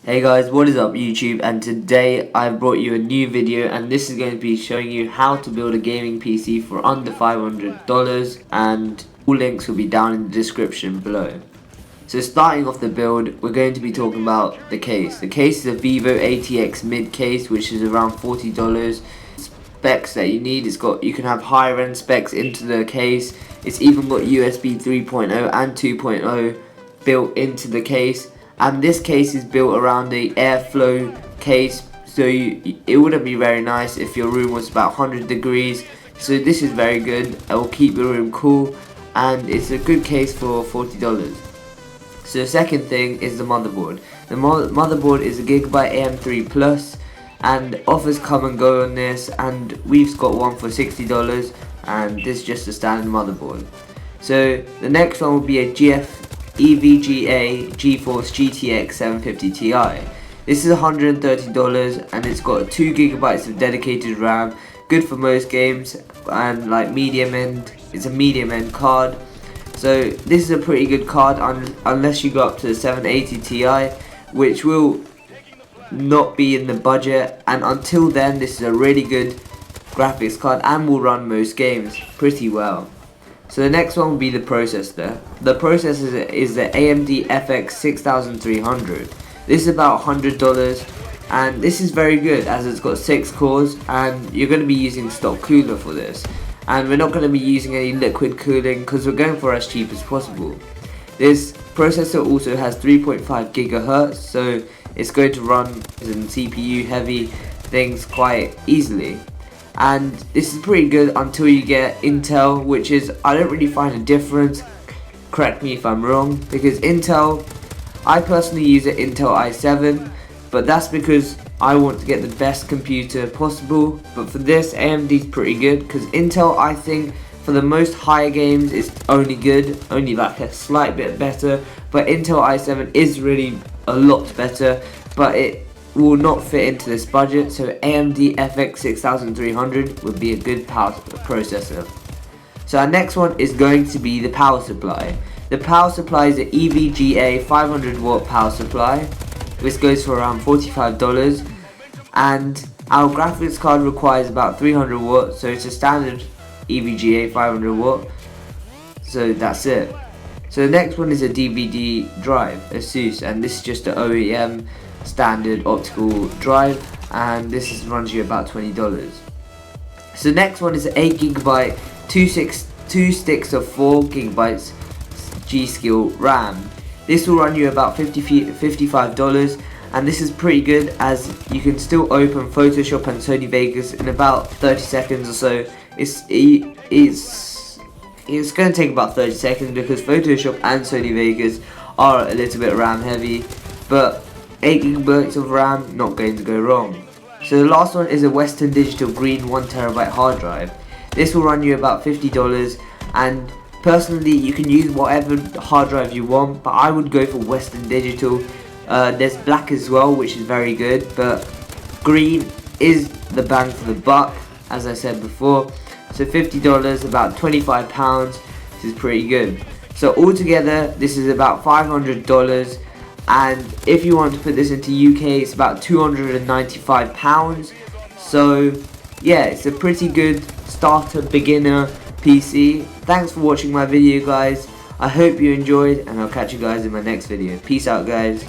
Hey guys, what is up YouTube, and today I've brought you a new video, and this is going to be showing you how to build a gaming PC for under $500, and all links will be down in the description below. So starting off the build, we're going to be talking about the case. The case is a Vivo ATX mid case, which is around $40. Specs that you need, you can have higher end specs into the case. It's even got USB 3.0 and 2.0 built into the case. And this case is built around the airflow case, so it wouldn't be very nice if your room was about 100 degrees. So this is very good. It will keep your room cool, and it's a good case for $40. So the second thing is the motherboard. The motherboard is a Gigabyte AM3 Plus, and offers come and go on this, and we've got one for $60, and this is just a standard motherboard. So the next one will be a EVGA GeForce GTX 750 Ti. This is $130, and it's got 2 GB of dedicated RAM, good for most games, and like medium end. It's a medium end card, so this is a pretty good card unless you go up to the 780 Ti, which will not be in the budget, and until then this is a really good graphics card and will run most games pretty well. So the next one will be the processor. The processor is the AMD FX 6300. This is about $100, and this is very good as it's got 6 cores, and you're going to be using stock cooler for this. And we're not going to be using any liquid cooling because we're going for as cheap as possible. This processor also has 3.5 GHz, so it's going to run in CPU heavy things quite easily. And this is pretty good until you get Intel, which is, I don't really find a difference, correct me if I'm wrong, because Intel, I personally use an Intel i7, but that's because I want to get the best computer possible. But for this, AMD is pretty good, because Intel, I think for the most higher games is only good, only like a slight bit better, but Intel i7 is really a lot better, but it will not fit into this budget, so AMD FX 6300 would be a good power processor. So our next one is going to be the power supply. The power supply is an EVGA 500 watt power supply, which goes for around $45, and our graphics card requires about 300 watts, so it's a standard EVGA 500 watt, so that's it. So the next one is a DVD drive, ASUS, and this is just an OEM standard optical drive, and this runs you about $20. So the next one is an 8 GB 2 sticks of 4 GB G-Skill RAM. This will run you about $55, and this is pretty good as you can still open Photoshop and Sony Vegas in about 30 seconds or so. It's going to take about 30 seconds because Photoshop and Sony Vegas are a little bit RAM heavy, but 8 GB of RAM, not going to go wrong. So the last one is a Western Digital Green 1TB hard drive. This will run you about $50, and personally you can use whatever hard drive you want, but I would go for Western Digital. There's black as well, which is very good, but green is the bang for the buck, as I said before. So $50, about £25, this is pretty good. So altogether this is about $500, and if you want to put this into UK, it's about £295. So yeah, it's a pretty good starter beginner PC. Thanks for watching my video, guys. I hope you enjoyed, and I'll catch you guys in my next video. Peace out, guys.